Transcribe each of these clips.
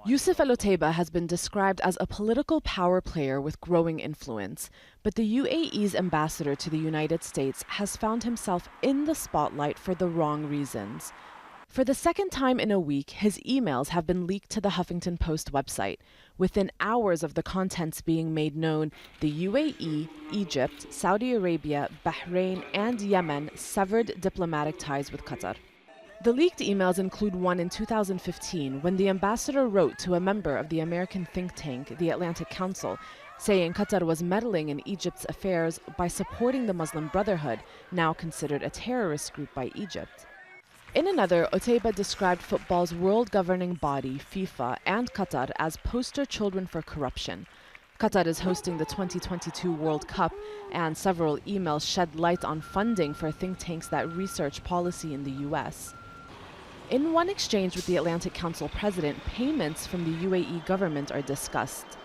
Yousef al-Otaiba has been described as a political power player with growing influence, but the UAE's ambassador to the United States has found himself in the spotlight for the wrong reasons. For the second time in a week, his emails have been leaked to the Huffington Post website. Within hours of the contents being made known, the UAE, Egypt, Saudi Arabia, Bahrain, and Yemen severed diplomatic ties with Qatar. The leaked emails include one in 2015 when the ambassador wrote to a member of the American think tank, the Atlantic Council, saying Qatar was meddling in Egypt's affairs by supporting the Muslim Brotherhood, now considered a terrorist group by Egypt. In another, Otaiba described football's world governing body, FIFA, and Qatar as poster children for corruption. Qatar is hosting the 2022 World Cup, and several emails shed light on funding for think tanks that research policy in the US. In one exchange with the Atlantic Council president, payments from the UAE government are discussed.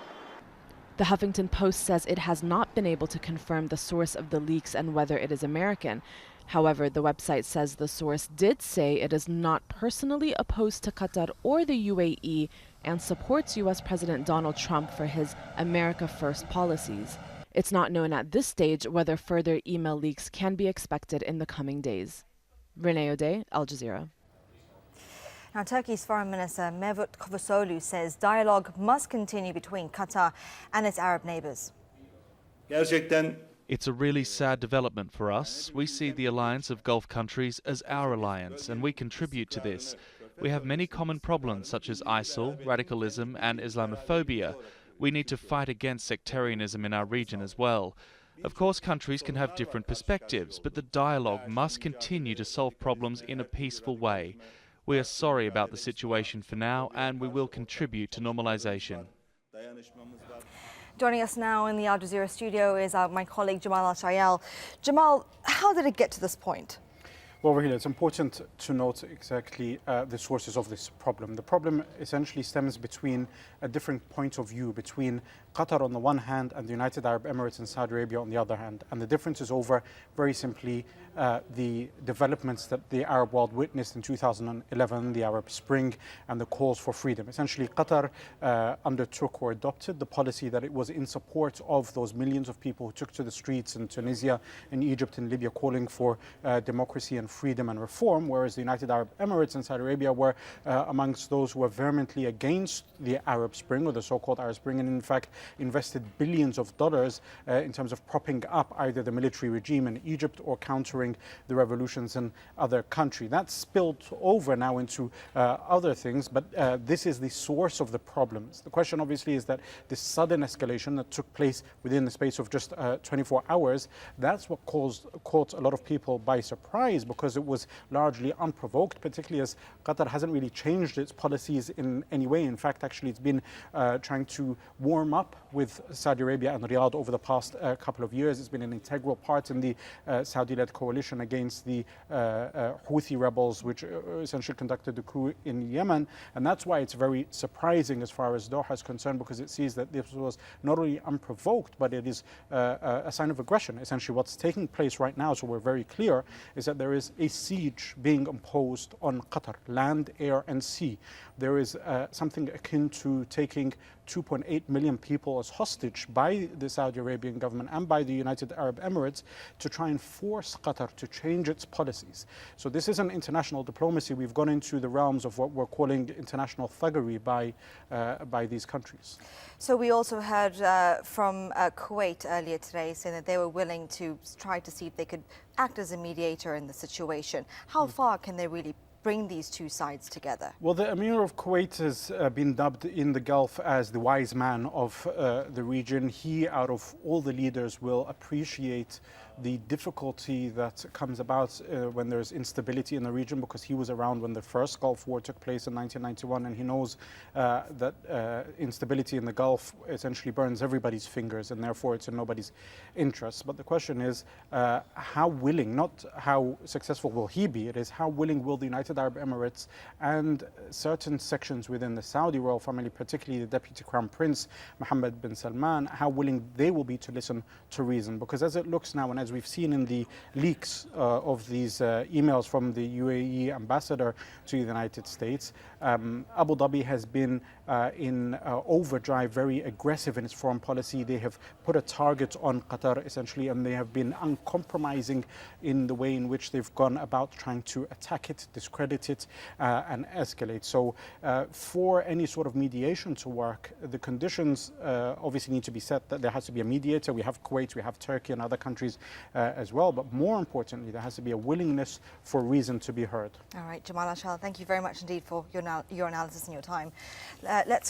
The Huffington Post says it has not been able to confirm the source of the leaks and whether it is American. However, the website says the source did say it is not personally opposed to Qatar or the UAE and supports US President Donald Trump for his America First policies. It's not known at this stage whether further email leaks can be expected in the coming days. Renee O'Day, Al Jazeera. Now, Turkey's Foreign Minister Mevlut Cavusoglu says dialogue must continue between Qatar and its Arab neighbours. It's a really sad development for us. We see the alliance of Gulf countries as our alliance, and we contribute to this. We have many common problems such as ISIL, radicalism and Islamophobia. We need to fight against sectarianism in our region as well. Of course, countries can have different perspectives, but the dialogue must continue to solve problems in a peaceful way. We are sorry about the situation for now, and we will contribute to normalization. Joining us now in the Al Jazeera studio is my colleague Jamal Al-Shayal. Jamal, how did it get to this point? Well, Rahila, it's important to note exactly the sources of this problem. The problem essentially stems between a different point of view between Qatar on the one hand and the United Arab Emirates and Saudi Arabia on the other hand. And the difference is over, very simply, the developments that the Arab world witnessed in 2011, the Arab Spring, and the calls for freedom. Essentially, Qatar undertook or adopted the policy that it was in support of those millions of people who took to the streets in Tunisia, in Egypt, and Libya, calling for democracy and freedom and reform, whereas the United Arab Emirates and Saudi Arabia were amongst those who were vehemently against the Arab Spring, or the so-called Arab Spring, and in fact invested billions of dollars in terms of propping up either the military regime in Egypt or countering the revolutions in other countries. That's spilled over now into other things, but this is the source of the problems. The question obviously is that this sudden escalation that took place within the space of just 24 hours, that's what caught a lot of people by surprise, because it was largely unprovoked, particularly as Qatar hasn't really changed its policies in any way. In fact, actually, it's been trying to warm up with Saudi Arabia and Riyadh over the past couple of years. It's been an integral part in the Saudi-led coalition against the Houthi rebels, which essentially conducted the coup in Yemen. And that's why it's very surprising as far as Doha is concerned, because it sees that this was not only unprovoked, but it is a sign of aggression. Essentially, what's taking place right now, so we're very clear, is that there is a siege being imposed on Qatar, land, air, and sea. There is something akin to taking 2.8 million people as hostage by the Saudi Arabian government and by the United Arab Emirates to try and force Qatar to change its policies. So this is an international diplomacy. We've gone into the realms of what we're calling international thuggery by these countries. So we also heard from Kuwait earlier today saying that they were willing to try to see if they could act as a mediator in the situation. How far can they really bring these two sides together? Well, the Emir of Kuwait has been dubbed in the Gulf as the wise man of the region. He, out of all the leaders, will appreciate the difficulty that comes about when there's instability in the region, because he was around when the first Gulf War took place in 1991, and he knows that instability in the Gulf essentially burns everybody's fingers, and therefore it's in nobody's interest. But the question is how willing, not how successful will he be, it is how willing will the United Arab Emirates and certain sections within the Saudi royal family, particularly the Deputy Crown Prince Mohammed bin Salman, how willing they will be to listen to reason. Because as it looks now, and as we've seen in the leaks of these emails from the UAE ambassador to the United States, Abu Dhabi has been in overdrive, very aggressive in its foreign policy. They have put a target on Qatar, essentially, and they have been uncompromising in the way in which they've gone about trying to attack it, discredit it, and escalate. So for any sort of mediation to work, the conditions obviously need to be set that there has to be a mediator. We have Kuwait, we have Turkey and other countries as well, but more importantly, there has to be a willingness for reason to be heard. All right, Jamal Ashal, thank you very much indeed for your analysis and your time. Let's